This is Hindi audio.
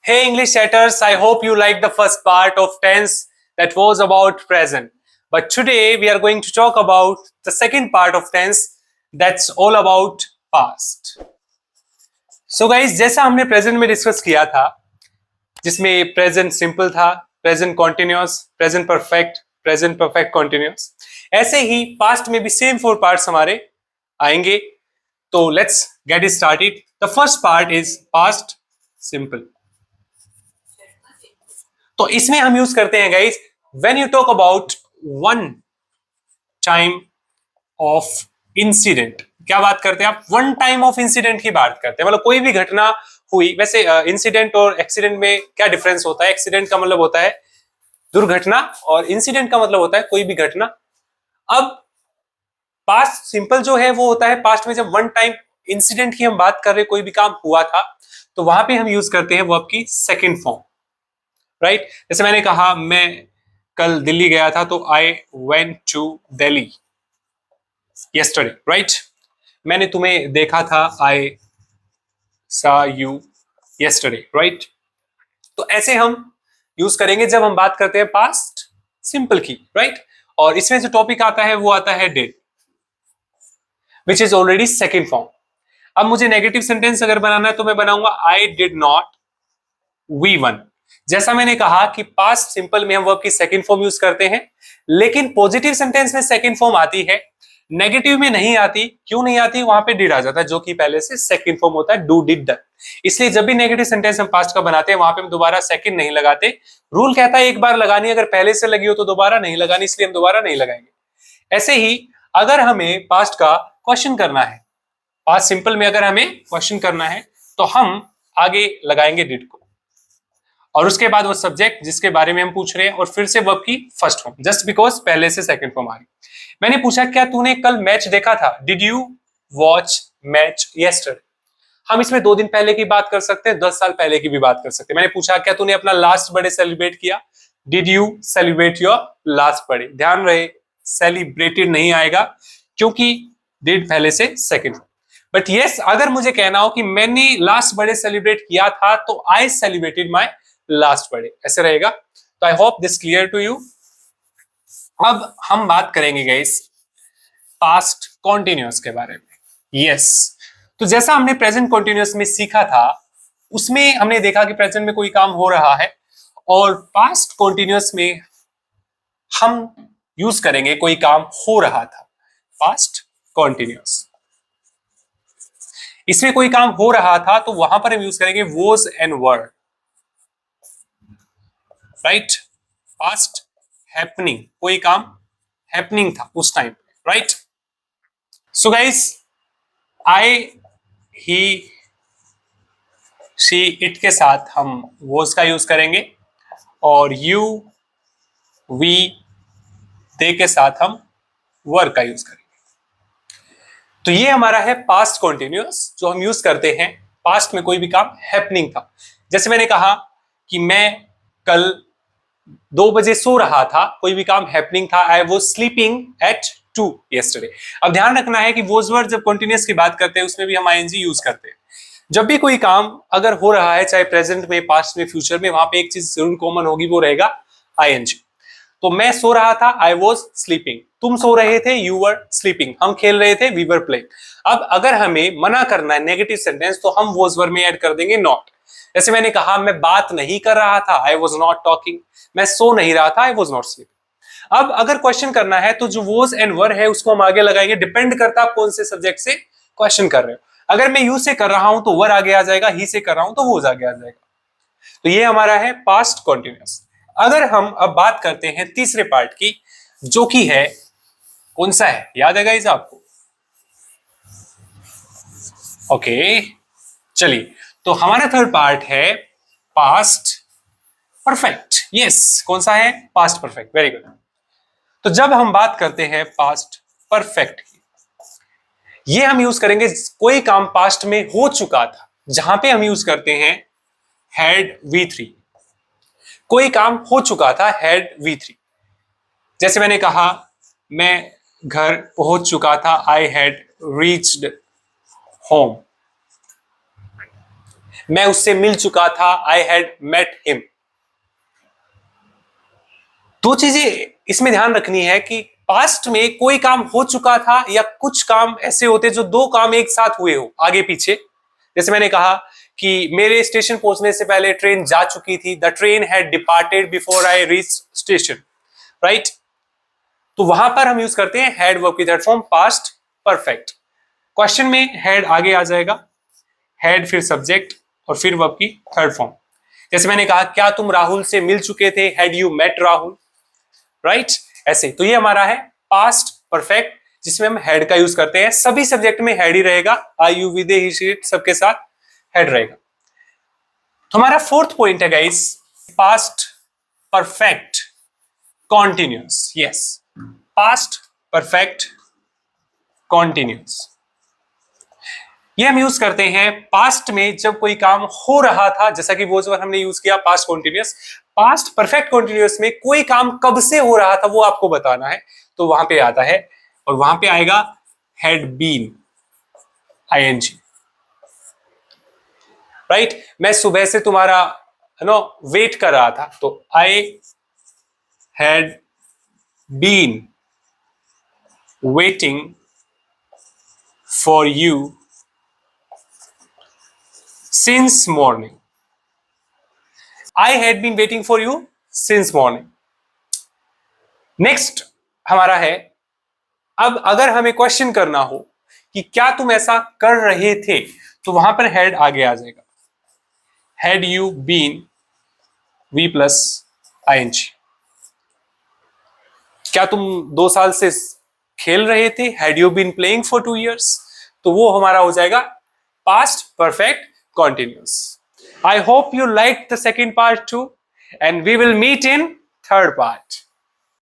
Hey English chatters, I hope you liked the first part of tense that was about present. But today we are going to talk about the second part of tense that's all about past. So guys, जैसा हमने प्रेजेंट में डिस्कस किया था, जिसमें प्रेजेंट सिंपल था, present continuous, present perfect continuous, ऐसे ही पास्ट में भी सेम 4 पार्ट्स हमारे आएंगे. तो let's get it started. The first part is past simple. तो इसमें हम यूज करते हैं guys, when you talk about one time of incident. क्या बात करते हैं आप? वन टाइम ऑफ इंसिडेंट की बात करते हैं. मतलब कोई भी घटना हुई. वैसे इंसिडेंट और एक्सीडेंट में क्या डिफरेंस होता है? एक्सीडेंट का मतलब होता है दुर्घटना और इंसिडेंट का मतलब होता है कोई भी घटना. अब पास्ट सिंपल जो है वो होता है पास्ट में जब वन टाइम इंसिडेंट की हम बात कर रहे हैं, कोई भी काम हुआ था, तो वहां पे हम यूज करते हैं वर्ब की सेकंड फॉर्म. राइट? जैसे मैंने कहा मैं कल दिल्ली गया था, तो I went to Delhi yesterday. Right? मैंने तुम्हें देखा था, आई saw you yesterday. राइट? तो ऐसे हम यूज करेंगे जब हम बात करते हैं पास्ट सिंपल की. राइट? और इसमें जो टॉपिक आता है वो आता है did, which is already second form. अब मुझे नेगेटिव सेंटेंस अगर बनाना है तो मैं बनाऊंगा I did not V one. जैसा मैंने कहा कि पास्ट सिंपल में हम वर्ब की सेकंड फॉर्म यूज करते हैं, लेकिन पॉजिटिव सेंटेंस में सेकंड फॉर्म आती है, नेगेटिव में नहीं आती. क्यों नहीं आती? वहां पे डिड आ जाता है, जो कि पहले से सेकंड फॉर्म होता है, डू डिड डन. इसलिए जब भी नेगेटिव सेंटेंस हम पास्ट का बनाते हैं, वहां पे हम दोबारा सेकंड नहीं लगाते. रूल कहता है एक बार लगानी, अगर पहले से लगी हो तो दोबारा नहीं लगानी, इसलिए हम दोबारा नहीं लगाएंगे. ऐसे ही अगर हमें पास्ट का क्वेश्चन करना है, पास्ट सिंपल में अगर हमें क्वेश्चन करना है, तो हम आगे लगाएंगे डिड को, और उसके बाद वो सब्जेक्ट जिसके बारे में हम पूछ रहे हैं, और फिर से वर्ब की फर्स्ट फॉर्म, जस्ट बिकॉज पहले से सेकंड फॉर्म आ रही. मैंने पूछा क्या तूने कल मैच देखा था? Did you watch match yesterday? हम इसमें 2 दिन पहले की बात कर सकते हैं, 10 साल पहले की भी बात कर सकते हैं. मैंने पूछा क्या तूने अपना लास्ट बर्थडे सेलिब्रेट किया? Did you celebrate your last birthday? ध्यान रहे, सेलिब्रेटेड नहीं आएगा क्योंकि डिड पहले से सेकंड. बट यस, अगर मुझे कहना हो कि मैंने लास्ट बर्थडे सेलिब्रेट किया था, तो I celebrated my last birthday, ऐसे रहेगा. तो I hope this clear to you. अब हम बात करेंगे गाइस पास्ट कॉन्टिन्यूअस के बारे में. यस, तो जैसा हमने प्रेजेंट कॉन्टिन्यूअस में सीखा था, उसमें हमने देखा कि प्रेजेंट में कोई काम हो रहा है, और पास्ट कॉन्टिन्यूअस में हम यूज करेंगे कोई काम हो रहा था. पास्ट कॉन्टिन्यूअस, इसमें कोई काम हो रहा था, तो वहां पर हम यूज करेंगे was and were. Right? Past happening, कोई काम हैपनिंग था उस टाइम पे. Right? So guys, I, he, she, it के साथ हम वॉज का यूज करेंगे, और यू, वी, दे के साथ हम वर का यूज करेंगे. तो ये हमारा है पास्ट कॉन्टिन्यूअस, जो हम यूज करते हैं पास्ट में कोई भी काम हैपनिंग था. जैसे मैंने कहा कि मैं कल 2 बजे सो रहा था, कोई भी काम हैपनिंग था. I was sleeping at 2 yesterday. अब ध्यान रखना है कि वॉज वर जब कॉन्टिन्यूअस की बात करते हैं, उसमें भी हम आईएनजी यूज करते हैं. जब भी कोई काम अगर हो रहा है, चाहे प्रेजेंट में, पास्ट में, फ्यूचर में, वहां पे एक चीज जरूर कॉमन होगी, वो रहेगा आईएनजी. तो मैं सो रहा था, आई वॉज स्लीपिंग. तुम सो रहे थे, यू वर स्लीपिंग. हम खेल रहे थे, वी वर प्लेइंग. अब अगर हमें मना करना है नेगेटिव सेंटेंस, तो हम वॉज वर में ऐड कर देंगे नॉट. जैसे मैंने कहा मैं बात नहीं कर रहा था, आई वॉज नॉट टॉकिंग. मैं सो नहीं रहा था, आई वॉज नॉट स्लीपिंग. अब अगर क्वेश्चन करना है, तो जो वॉज एंड वर है उसको हम आगे लगाएंगे. डिपेंड करता है कौन से सब्जेक्ट से क्वेश्चन कर रहे हो. अगर मैं यू से कर रहा हूं तो वर आगे आ जाएगा, ही से कर रहा हूं तो वॉज आगे आ जाएगा. तो ये हमारा है पास्ट कॉन्टिन्यूअस. अगर हम अब बात करते हैं तीसरे पार्ट की, जो कि है, कौन सा है, याद है गाइस आपको? ओके, चलिए, तो हमारा थर्ड पार्ट है पास्ट परफेक्ट. यस, कौन सा है? Past perfect. Very good. तो जब हम बात करते हैं पास्ट परफेक्ट की, ये हम यूज करेंगे कोई काम पास्ट में हो चुका था, जहां पे हम यूज करते हैं हैड V3. कोई काम हो चुका था, हैड V3. जैसे मैंने कहा मैं घर पहुंच चुका था, आई हैड रीच्ड होम. मैं उससे मिल चुका था, आई हैड मेट हिम। दो चीजें इसमें ध्यान रखनी है कि पास्ट में कोई काम हो चुका था या कुछ काम ऐसे होते जो दो काम एक साथ हुए हो आगे पीछे। जैसे मैंने कहा कि मेरे स्टेशन पहुंचने से पहले ट्रेन जा चुकी थी, the train had departed before I reach station, right. तो वहां पर हम यूज करते हैं हैड वर्ब की third form past perfect. Question में हैड आगे आ जाएगा, हैड फिर सब्जेक्ट और फिर वर्ब की थर्ड फॉर्म। जैसे मैंने कहा क्या तुम राहुल से मिल चुके थे, had you met Rahul, right. ऐसे तो ये हमारा है पास्ट परफेक्ट जिसमें हम हैड का यूज करते हैं। सभी सब्जेक्ट में हैड ही रहेगा, I you we they he she it सबके साथ हैड रहेगा। तो हमारा फोर्थ पॉइंट है guys past perfect continuous. Yes, past perfect continuous ये हम यूज करते हैं पास्ट में जब कोई काम हो रहा था, जैसा कि वो जो हमने यूज किया past continuous. Past perfect continuous में कोई काम कब से हो रहा था वो आपको बताना है, तो वहां पे आता है और वहां पे आएगा हैड बीन आईएनजी, राइट। मैं सुबह से तुम्हारा वेट कर रहा था, तो I had been waiting for you since morning. I had been waiting for you since morning. Next हमारा है, अब अगर हमें क्वेश्चन करना हो कि क्या तुम ऐसा कर रहे थे, तो वहां पर हैड आगे आ जाएगा, had you been V plus ING. क्या तुम 2 साल से खेल रहे थे, had you been playing for 2 years, तो वो हमारा हो जाएगा past perfect continuous. I hope you liked the second part too, and we will meet in third part.